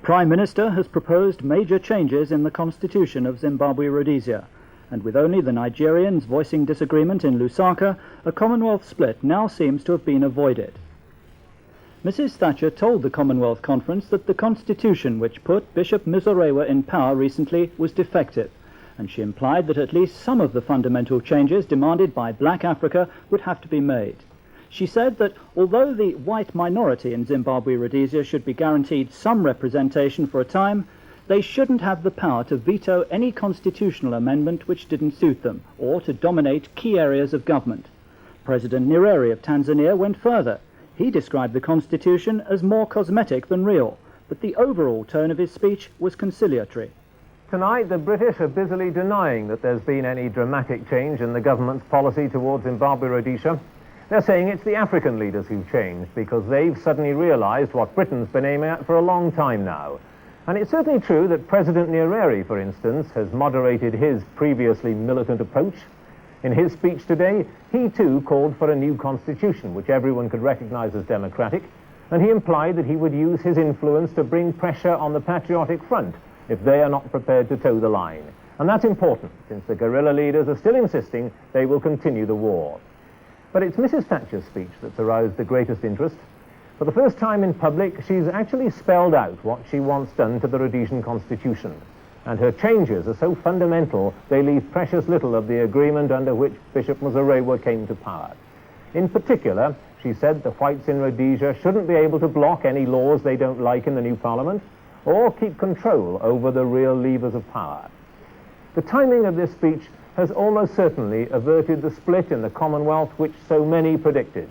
Prime Minister has proposed major changes in the constitution of Zimbabwe Rhodesia, and with only the Nigerians voicing disagreement in Lusaka, a Commonwealth split now seems to have been avoided. Mrs. Thatcher told the Commonwealth Conference that the constitution which put Bishop Muzorewa in power recently was defective, and she implied that at least some of the fundamental changes demanded by Black Africa would have to be made. She said that although the white minority in Zimbabwe Rhodesia should be guaranteed some representation for a time, they shouldn't have the power to veto any constitutional amendment which didn't suit them, or to dominate key areas of government. President Nyerere of Tanzania went further. He described the constitution as more cosmetic than real, but the overall tone of his speech was conciliatory. Tonight, the British are busily denying that there's been any dramatic change in the government's policy towards Zimbabwe Rhodesia. They're saying it's the African leaders who've changed because they've suddenly realized what Britain's been aiming at for a long time now. And it's certainly true that President Nyerere, for instance, has moderated his previously militant approach. In his speech today, he too called for a new constitution, which everyone could recognize as democratic, and he implied that he would use his influence to bring pressure on the Patriotic Front if they are not prepared to toe the line. And that's important, since the guerrilla leaders are still insisting they will continue the war. But it's Mrs. Thatcher's speech that's aroused the greatest interest. For the first time in public, she's actually spelled out what she wants done to the Rhodesian constitution. And her changes are so fundamental, they leave precious little of the agreement under which Bishop Muzorewa came to power. In particular, she said the whites in Rhodesia shouldn't be able to block any laws they don't like in the new parliament, or keep control over the real levers of power. The timing of this speech has almost certainly averted the split in the Commonwealth which so many predicted.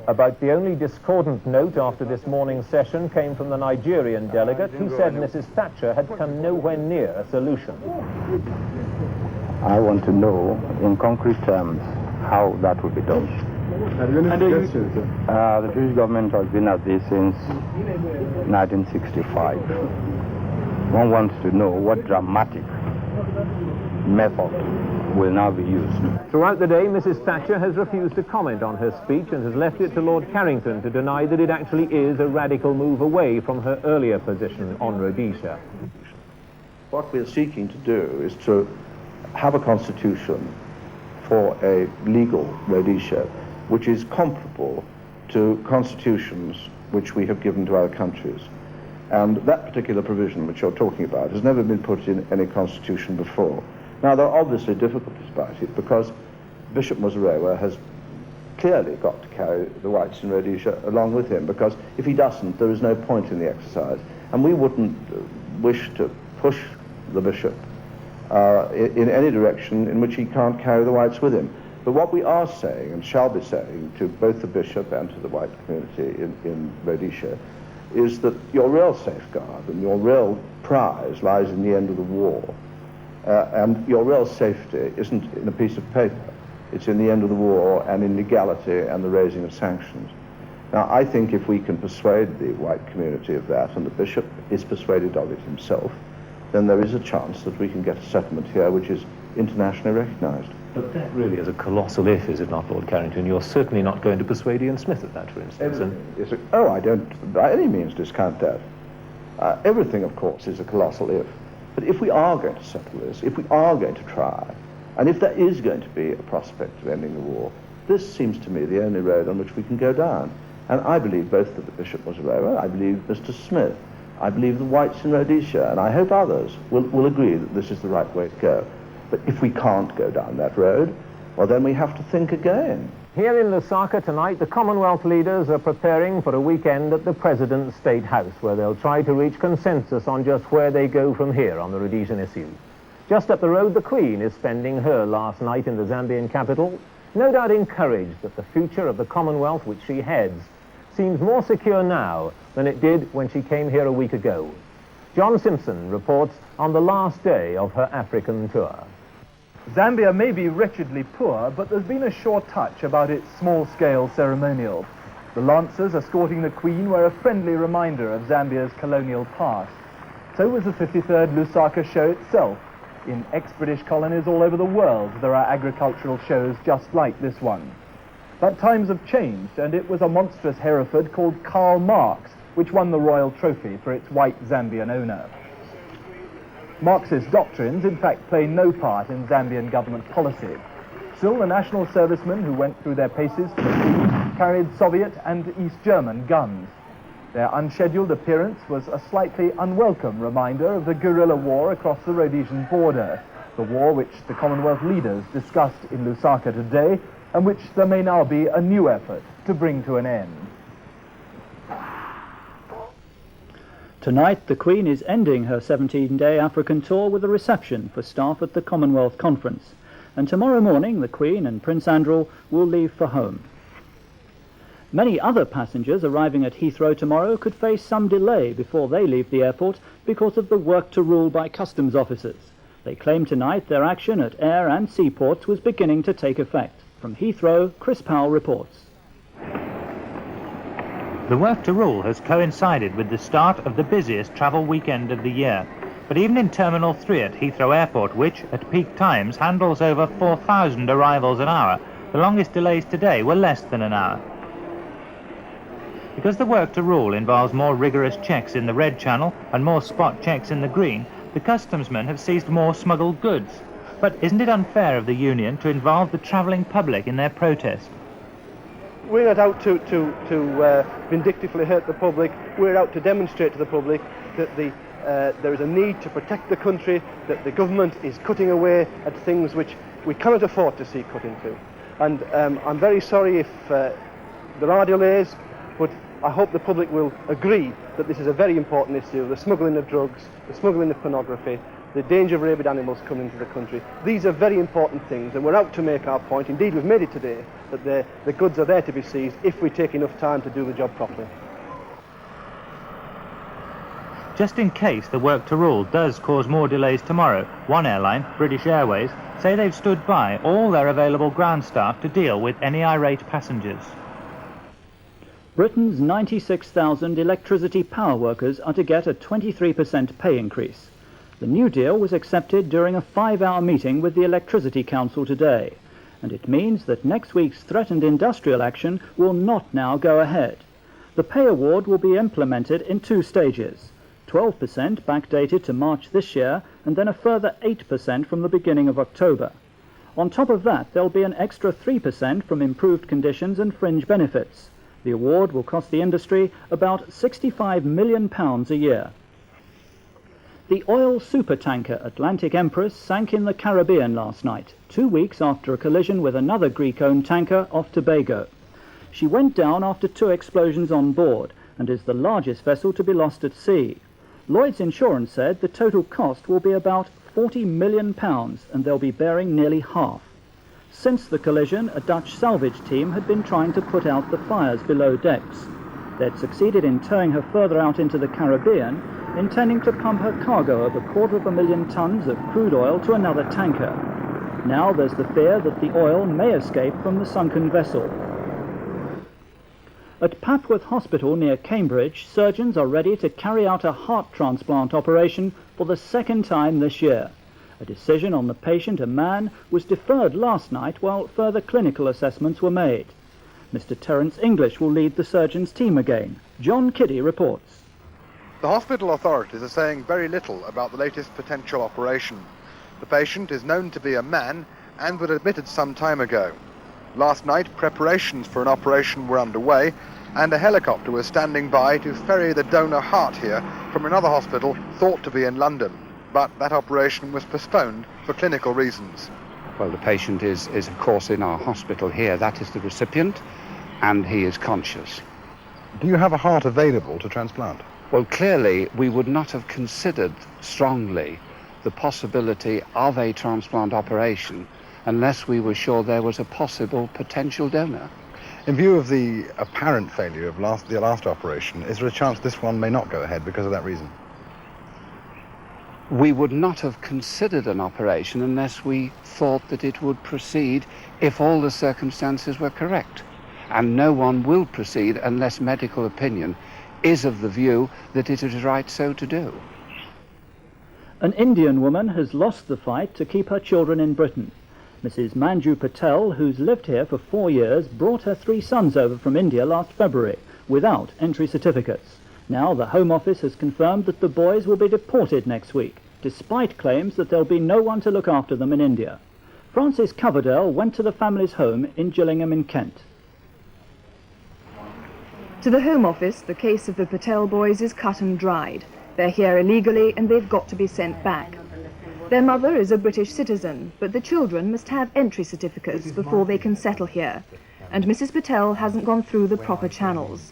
About the only discordant note after this morning's session came from the Nigerian delegate, who said Mrs. Thatcher had come nowhere near a solution. I want to know, in concrete terms, how that will be done. The British government has been at this since 1965. One wants to know what dramatic method will now be used. Throughout the day, Mrs. Thatcher has refused to comment on her speech and has left it to Lord Carrington to deny that it actually is a radical move away from her earlier position on Rhodesia. What we're seeking to do is to have a constitution for a legal Rhodesia which is comparable to constitutions which we have given to other countries. And that particular provision which you're talking about has never been put in any constitution before. Now, there are obviously difficulties about it because Bishop Muzorewa has clearly got to carry the whites in Rhodesia along with him, because if he doesn't, there is no point in the exercise. And we wouldn't wish to push the bishop in any direction in which he can't carry the whites with him. But what we are saying, and shall be saying, to both the bishop and to the white community in Rhodesia, is that your real safeguard and your real prize lies in the end of the war. And your real safety isn't in a piece of paper. It's in the end of the war and in legality and the raising of sanctions. Now, I think if we can persuade the white community of that, and the bishop is persuaded of it himself, then there is a chance that we can get a settlement here which is internationally recognized. But that really is a colossal if, is it not, Lord Carrington? You're certainly not going to persuade Ian Smith of that, for instance. I don't by any means discount that. Everything, of course, is a colossal if. But if we are going to settle this, if we are going to try, and if there is going to be a prospect of ending the war, this seems to me the only road on which we can go down. And I believe both that the Bishop Muzorewa, I believe Mr. Smith, I believe the whites in Rhodesia, and I hope others will agree that this is the right way to go. But if we can't go down that road, well, then we have to think again. Here in Lusaka tonight, the Commonwealth leaders are preparing for a weekend at the President's State House, where they'll try to reach consensus on just where they go from here on the Rhodesian issue. Just up the road, the Queen is spending her last night in the Zambian capital, no doubt encouraged that the future of the Commonwealth which she heads seems more secure now than it did when she came here a week ago. John Simpson reports on the last day of her African tour. Zambia may be wretchedly poor, but there's been a sure touch about its small-scale ceremonial. The Lancers escorting the Queen were a friendly reminder of Zambia's colonial past. So was the 53rd Lusaka show itself. In ex-British colonies all over the world, there are agricultural shows just like this one. But times have changed, and it was a monstrous Hereford called Karl Marx which won the royal trophy for its white Zambian owner. Marxist doctrines, in fact, play no part in Zambian government policy. Still, the national servicemen who went through their paces for the Queen carried Soviet and East German guns. Their unscheduled appearance was a slightly unwelcome reminder of the guerrilla war across the Rhodesian border, the war which the Commonwealth leaders discussed in Lusaka today, and which there may now be a new effort to bring to an end. Tonight, the Queen is ending her 17-day African tour with a reception for staff at the Commonwealth Conference. And tomorrow morning, the Queen and Prince Andrew will leave for home. Many other passengers arriving at Heathrow tomorrow could face some delay before they leave the airport because of the work to rule by customs officers. They claim tonight their action at air and seaports was beginning to take effect. From Heathrow, Chris Powell reports. The work to rule has coincided with the start of the busiest travel weekend of the year. But even in Terminal 3 at Heathrow Airport, which at peak times handles over 4,000 arrivals an hour, the longest delays today were less than an hour. Because the work to rule involves more rigorous checks in the red channel and more spot checks in the green, the customsmen have seized more smuggled goods. But isn't it unfair of the union to involve the travelling public in their protest? We're not out to vindictively hurt the public. We're out to demonstrate to the public that there is a need to protect the country, that the government is cutting away at things which we cannot afford to see cut into. And I'm very sorry if there are delays, but I hope the public will agree that this is a very important issue, the smuggling of drugs, the smuggling of pornography, the danger of rabid animals coming into the country. These are very important things, and we're out to make our point. Indeed, we've made it today, that the goods are there to be seized if we take enough time to do the job properly. Just in case the work to rule does cause more delays tomorrow, one airline, British Airways, say they've stood by all their available ground staff to deal with any irate passengers. Britain's 96,000 electricity power workers are to get a 23% pay increase. The new deal was accepted during a 5-hour meeting with the Electricity Council today, and it means that next week's threatened industrial action will not now go ahead. The pay award will be implemented in 2 stages, 12% backdated to March this year, and then a further 8% from the beginning of October. On top of that, there'll be an extra 3% from improved conditions and fringe benefits. The award will cost the industry about £65 million a year. The oil supertanker Atlantic Empress sank in the Caribbean last night, 2 weeks after a collision with another Greek-owned tanker off Tobago. She went down after 2 explosions on board and is the largest vessel to be lost at sea. Lloyd's Insurance said the total cost will be about £40 million, and they'll be bearing nearly half. Since the collision, a Dutch salvage team had been trying to put out the fires below decks. They'd succeeded in towing her further out into the Caribbean, intending to pump her cargo of 250,000 tons of crude oil to another tanker. Now there's the fear that the oil may escape from the sunken vessel. At Papworth Hospital near Cambridge, surgeons are ready to carry out a heart transplant operation for the 2nd time this year. A decision on the patient, a man, was deferred last night while further clinical assessments were made. Mr. Terence English will lead the surgeon's team again. John Kiddy reports. The hospital authorities are saying very little about the latest potential operation. The patient is known to be a man and was admitted some time ago. Last night, preparations for an operation were underway, and a helicopter was standing by to ferry the donor heart here from another hospital thought to be in London. But that operation was postponed for clinical reasons. Well, the patient is of course in our hospital here. That is the recipient, and he is conscious. Do you have a heart available to transplant? Well, clearly we would not have considered strongly the possibility of a transplant operation unless we were sure there was a possible potential donor. In view of the apparent failure of the last operation, is there a chance this one may not go ahead because of that reason? We would not have considered an operation unless we thought that it would proceed if all the circumstances were correct. And no one will proceed unless medical opinion is of the view that it is right so to do. An Indian woman has lost the fight to keep her children in Britain. Mrs. Manju Patel, who's lived here for 4 years, brought her 3 sons over from India last February without entry certificates. Now the Home Office has confirmed that the boys will be deported next week, despite claims that there'll be no one to look after them in India. Francis Coverdale went to the family's home in Gillingham in Kent. To the Home Office, the case of the Patel boys is cut and dried. They're here illegally and they've got to be sent back. Their mother is a British citizen, but the children must have entry certificates before they can settle here, and Mrs. Patel hasn't gone through the proper channels.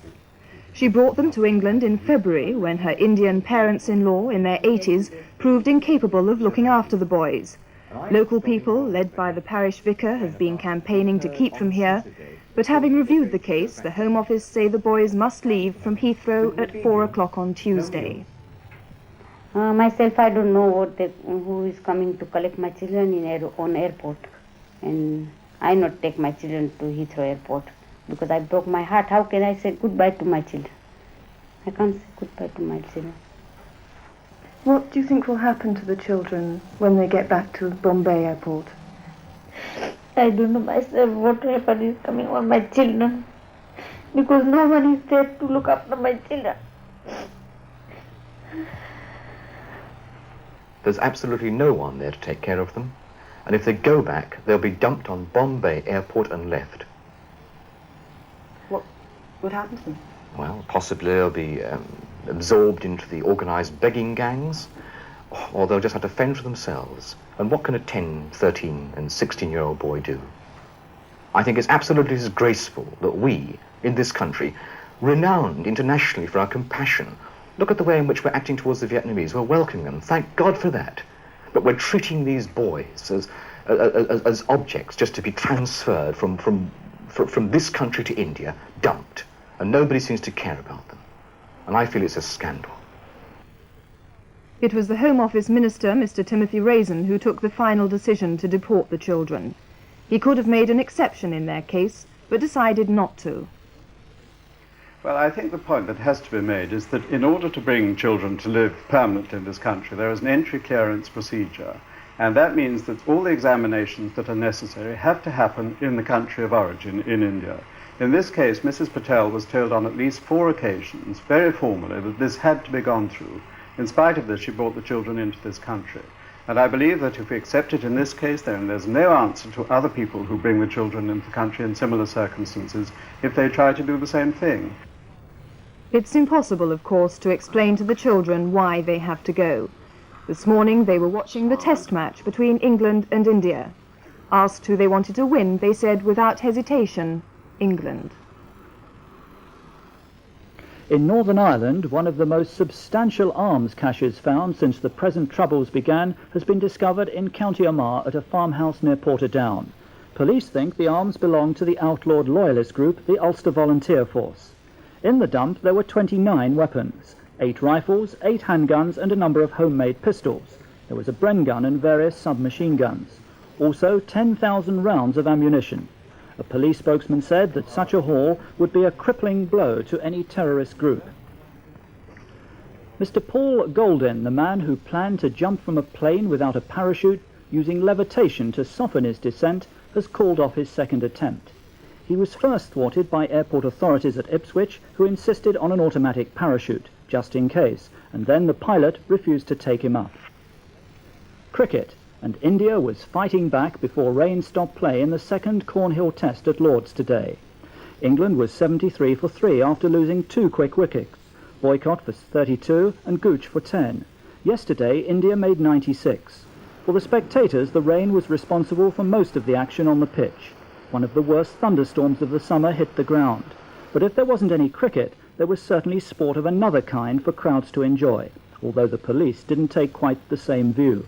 She brought them to England in February when her Indian parents-in-law in their 80s proved incapable of looking after the boys. Local people, led by the parish vicar, have been campaigning to keep them here, but having reviewed the case, the Home Office say the boys must leave from Heathrow at 4 o'clock on Tuesday. Myself, I don't know who is coming to collect my children on airport, and I not take my children to Heathrow airport because I broke my heart. How can I say goodbye to my children? I can't say goodbye to my children. What do you think will happen to the children when they get back to Bombay airport? I don't know myself what will happen is coming on my children because no one is there to look after my children. There's absolutely no one there to take care of them, and if they go back, they'll be dumped on Bombay airport and left. What would happen to them? Well, possibly they'll be absorbed into the organised begging gangs, or they'll just have to fend for themselves. And what can a 10, 13 and 16-year-old boy do? I think it's absolutely disgraceful that we, in this country, renowned internationally for our compassion, look at the way in which we're acting towards the Vietnamese. We're welcoming them, thank God for that. But we're treating these boys as objects just to be transferred from this country to India, dumped, and nobody seems to care about them. And I feel it's a scandal. It was the Home Office Minister, Mr. Timothy Raisin, who took the final decision to deport the children. He could have made an exception in their case, but decided not to. Well, I think the point that has to be made is that in order to bring children to live permanently in this country, there is an entry clearance procedure, and that means that all the examinations that are necessary have to happen in the country of origin, in India. In this case, Mrs. Patel was told on at least 4 occasions, very formally, that this had to be gone through. In spite of this, she brought the children into this country. And I believe that if we accept it in this case, then there's no answer to other people who bring the children into the country in similar circumstances if they try to do the same thing. It's impossible, of course, to explain to the children why they have to go. This morning they were watching the test match between England and India. Asked who they wanted to win, they said without hesitation, England. In Northern Ireland, one of the most substantial arms caches found since the present troubles began has been discovered in County Armagh at a farmhouse near Portadown. Police think the arms belong to the outlawed loyalist group, the Ulster Volunteer Force. In the dump there were 29 weapons, 8 rifles, 8 handguns and a number of homemade pistols. There was a Bren gun and various submachine guns. Also 10,000 rounds of ammunition. A police spokesman said that such a haul would be a crippling blow to any terrorist group. Mr. Paul Goldin, the man who planned to jump from a plane without a parachute using levitation to soften his descent, has called off his second attempt. He was first thwarted by airport authorities at Ipswich, who insisted on an automatic parachute, just in case, and then the pilot refused to take him up. Cricket, and India was fighting back before rain stopped play in the second Cornhill Test at Lord's today. England was 73 for 3 after losing 2 quick wickets, Boycott for 32 and Gooch for 10. Yesterday, India made 96. For the spectators, the rain was responsible for most of the action on the pitch. One of the worst thunderstorms of the summer hit the ground. But if there wasn't any cricket, there was certainly sport of another kind for crowds to enjoy, although the police didn't take quite the same view.